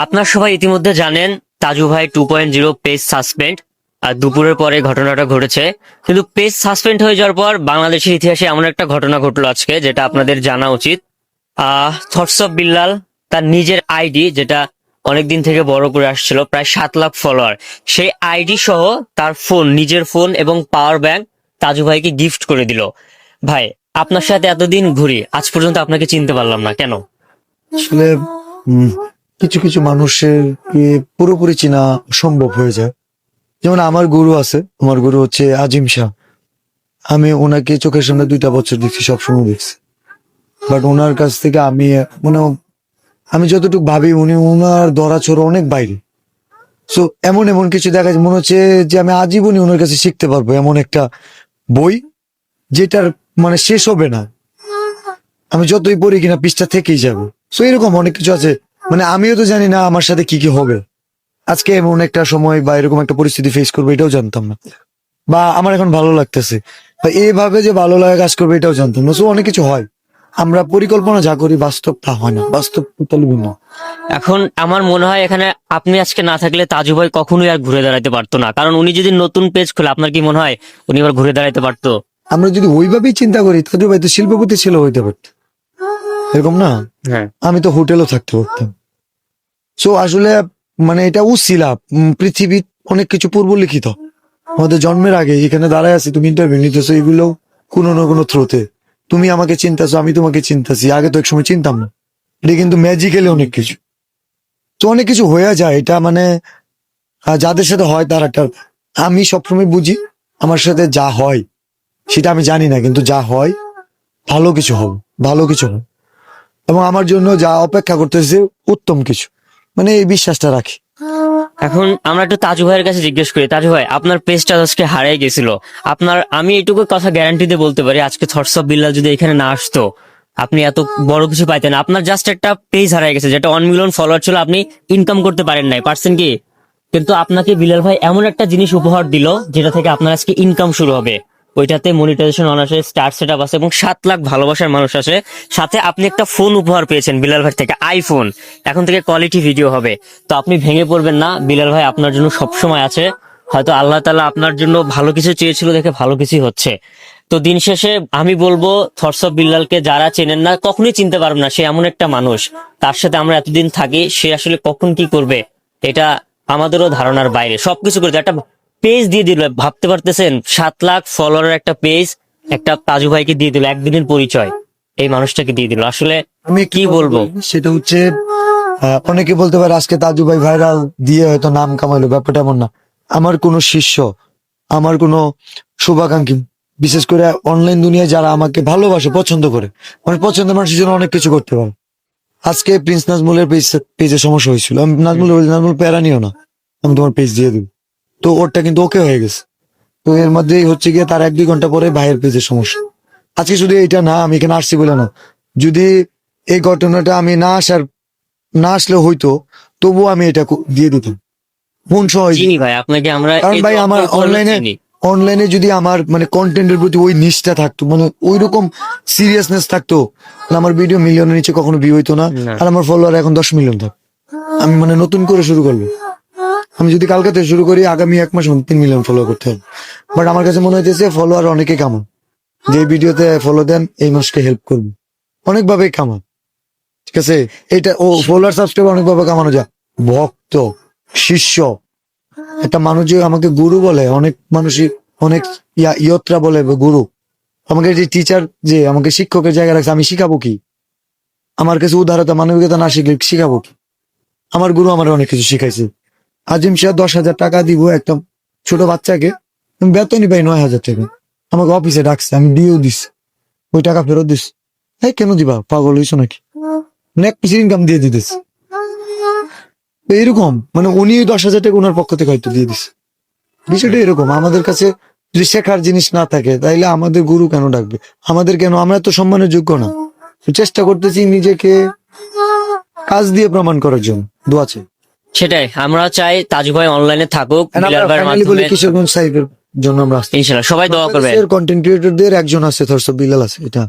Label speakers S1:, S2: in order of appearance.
S1: আপনার সবাই ইতিমধ্যে জানেন তাজু ভাই 2.0 পেজ সাসপেন্ড। আর দুপুরের পরে ঘটনাটা ঘটেছে, কিন্তু পেজ সাসপেন্ড হয়ে যাওয়ার পর বাংলাদেশের ইতিহাসে এমন একটা ঘটনা ঘটলো আজকে, যেটা আপনাদের জানা উচিত। থটস অফ বিল্লাল তার নিজের আইডি, যেটা অনেকদিন থেকে বড় করে আসছিল, প্রায় 7 লাখ ফলোয়ার, সেই আইডি সহ তার ফোন, নিজের ফোন এবং পাওয়ার ব্যাংক তাজু ভাইকে গিফট করে দিল। ভাই, আপনার সাথে এতদিন ঘুরি, আজ পর্যন্ত আপনাকে চিনতে পারলাম না কেন?
S2: আসলে উম, কিছু কিছু মানুষের পুরোপুরি চেনা সম্ভব হয়ে যায়। যেমন আমার গুরু আছে, আমার গুরু হচ্ছে আজিম শাহ। আমি ওনাকে চোখের সামনে 2টা বছর দেখছি, সবসময় দেখছি। বাট ওনার কাছ থেকে আমি মানে আমি যতটুকু ভাবি উনি ওনার ধরাছোড়া অনেক বাইরে। সো এমন এমন কিছু দেখা যায়, মনে হচ্ছে যে আমি আজীবনই ওনার কাছে শিখতে পারবো, এমন একটা বই যেটার মানে শেষ হবে না। আমি যতই পড়ি কিনা পৃষ্ঠা থেকেই যাবে। সো এরকম অনেক কিছু আছে, মানে আমিও তো জানি না আমার সাথে কি কি হবে আজকে, এমন একটা সময় বা এরকম একটা পরিস্থিতি ফেস করবো এটাও জানতাম না। বা আমার এখন ভালো লাগতেছে, বা এইভাবে যে ভালো লাগা কাজ করবে এটাও জানতাম না। সো অনেক কিছু হয়, আমরা পরিকল্পনা যা করি বাস্তব তা হয় না, বাস্তব টোটালি ভিন্ন।
S1: এখন আমার মনে হয় এখানে আপনি আজকে না থাকলে তাজু ভাই কখনোই আর ঘুরে দাঁড়াতে পারতো না, কারণ উনি যদি নতুন পেজ খোলে, আপনার কি মনে হয় উনি আবার ঘুরে দাঁড়াতে পারতো?
S2: আমরা যদি ওইভাবেই চিন্তা করি তাহলে ভাই তো শিল্পপতি ছিল হইতে পারত, এরকম না?
S1: হ্যাঁ,
S2: আমি তো হোটেলও থাকতে পারতাম। সো আসলে মানে এটা উছিলা, পৃথিবী অনেক কিছু পূর্ব লিখিত। আমাদের জন্মের আগে এখানে দাঁড়ায় আছি, তুমি ইন্টারভিউ নিতেছো, এগুলো কোনো না কোনো থ্রুতে তুমি আমাকে চিন্তাছো, আমি তোমাকে চিন্তাছি। আগে তো একসময় চিনতাম না। এটা কিন্তু ম্যাজিক্যালি অনেক কিছু, তো অনেক কিছু হয়ে যায়। এটা মানে যাদের সাথে হয় তার একটা, আমি সবসময় বুঝি আমার সাথে যা হয় সেটা আমি জানি না, কিন্তু যা হয় ভালো কিছু হবে, ভালো কিছু হবে। এবং আমার জন্য যা অপেক্ষা করতেছে উত্তম কিছু, মানে এই বিশ্বাসটা রাখি।
S1: এখন আমরা একটু তাজু ভাইয়ের কাছে জিজ্ঞেস করি। তাজু ভাই, আপনার পেজটা আজকে হারিয়ে গেছিল, আমি এইটুকু কথা গ্যারান্টি দিয়ে বলতে পারি, আজকে থটস অফ বিল্লাল যদি এখানে না আসতো, আপনি এত বড় কিছু পাইতেন না। আপনার জাস্ট একটা পেজ হারিয়ে গেছে, যেটা 1 মিলিয়ন ফলোয়ার ছিল, আপনি ইনকাম করতে পারেন নাই, পারছেন কি? কিন্তু আপনাকে বিলাল ভাই এমন একটা জিনিস উপহার দিল, যেটা থেকে আপনার আজকে ইনকাম শুরু হবে। ওইটাতে মনিটাইজেশন অন আছে, স্টার সেট আপ আছে এবং 7 লাখ ভালোবাসার মানুষ আছে। সাথে আপনি একটা ফোন উপহার পেয়েছেন বিলাল ভাই থেকে, আইফোন। এখন থেকে কোয়ালিটি ভিডিও হবে। তো আপনি ভেঙে পড়বেন না, বিলাল ভাই আপনার জন্য সবসময় আছে। হয়তো আল্লাহ তাআলা আপনার জন্য ভালো কিছু চেয়েছিল দেখে ভালো কিছুই হচ্ছে। তো দিন শেষে আমি বলবো, থটস অফ বিল্লালকে যারা চেনেন না, কখনোই চিনতে পারবেন না। সে এমন একটা মানুষ, তার সাথে আমরা এতদিন থাকি, সে আসলে কখন কি করবে এটা আমাদেরও ধারণার বাইরে। সবকিছু করে একটা পেজ দিয়ে দিল, ভাবতে পারতেছেন? 7 লাখ ফলোয়ারের একটা পেজ একটা তাজু ভাইকে দিয়ে দিল, একদিনের পরিচয় এই মানুষটাকে দিয়ে দিল। আসলে
S2: আমি
S1: কি বলবো?
S2: সেটা হচ্ছে অনেকে বলতে পারে আজকে তাজু ভাই ভাইরাল দিয়ে হয়তো নাম কামাইলো, ব্যাপারটা এমন না। আমার কোনো শিষ্য, আমার কোনো শুভাকাঙ্ক্ষী, বিশেষ করে অনলাইন দুনিয়ায় যারা আমাকে ভালোবাসে, পছন্দ করে, মানে পছন্দের মানুষের জন্য অনেক কিছু করতে পারে। আজকে প্রিন্স নাজমুলের পেজে সমস্যা হয়েছিল, আমি নাজমুল বলছি, নাজমুল প্যারা নিও না, আমি তোমার পেজ দিয়ে দিব। তো ওরটা কিন্তু ওকে হয়ে গেছে। তো এর মধ্যেই হচ্ছে গিয়ে তার 1-2 ঘন্টা পরে ভাইয়ের পেজের সমস্যা। আজকে শুধু এটা না, আমি এখানে আসছি বলে না, যদি এই ঘটনাটা আমি না আসলে হইতো, তবুও আমি এটা দিয়ে দিতাম কোন সময়।
S1: চিনি ভাই আপনাকে আমরা,
S2: কারণ
S1: এই
S2: ভাই আমার অনলাইনে
S1: চিনি।
S2: অনলাইনে যদি আমার মানে কন্টেন্টের প্রতি ওই নিষ্ঠা থাকতো, মানে ওই রকম সিরিয়াসনেস থাকতো, তাহলে আমার ভিডিও মিলিয়নের নিচে কখনো ভিউ হইতো না।
S1: না।
S2: আর আমার ফলোয়ার এখন 10 মিলিয়ন থাক। আমি মানে নতুন করে শুরু করবো। আমি যদি কালকে থেকে শুরু করি, আগামী 1 মাস 3 মিলিয়ন ফলো করতে হবে। বাট আমার কাছে মনে হইতেছে ফলোয়ার অনেকে কামান, যে ভিডিওতে ফলো দেন এই মানুষকে হেল্প করবে, অনেকভাবে কামান। ঠিক আছে, এটা ও ফলোয়ার সাবস্ক্রাইবার অনেকভাবে কামানো যায়। ভক্ত, শিষ্য, একটা মানুষ যে আমাকে গুরু বলে, অনেক মানুষই অনেক ইয়ত্রা বলে গুরু। আমাকে যে টিচার, যে আমাকে শিক্ষকের জায়গায় রাখছে, আমি শিখাবো কি? আমার কাছে উদারতা মানবিকতা না শিখলে শিখাবো কি? আমার গুরু আমার অনেক কিছু শিখাইছে। আজিম শাহ 10,000 টাকা দিব একটা ছোট বাচ্চাকে, আমি বেতনই পাই 9,000 টাকা। আমাকে অফিসে ডাকছে, আমি দিয়েও দিস, ওই টাকা ফেরত দিস। হ্যাঁ, কেন দিবা, পাগল হইছো নাকি? এক পিসের ইনকাম দিয়ে দিতেস। এইরকম মানে উনি 10,000 টাকা ওনার পক্ষ থেকে হয়তো দিয়ে দিস। বিষয়টা এরকম, আমাদের কাছে যদি শেখার জিনিস না থাকে তাইলে আমাদের গুরু কেন ডাকবে? আমাদের কেন? আমরা তো সম্মানের যোগ্য না। তো চেষ্টা করতেছি নিজেকে কাজ দিয়ে প্রমাণ করার জন্য। দোয়া চাই।
S1: সেটাই আমরা চাই, তাজু ভাই অনলাইনে থাকুক, বিলাল ভাইয়ের
S2: ফাইনালি বলি,
S1: মাধ্যমে।
S2: কিশোরগঞ্জ সাহেবের জন্য আমরা আসছি।
S1: ইনশাল্লাহ সবাই দোয়া করবেন।
S2: কন্টেন্ট ক্রিয়েটরদের একজন আছে, ধরছো বিল্লাল আছে, এটা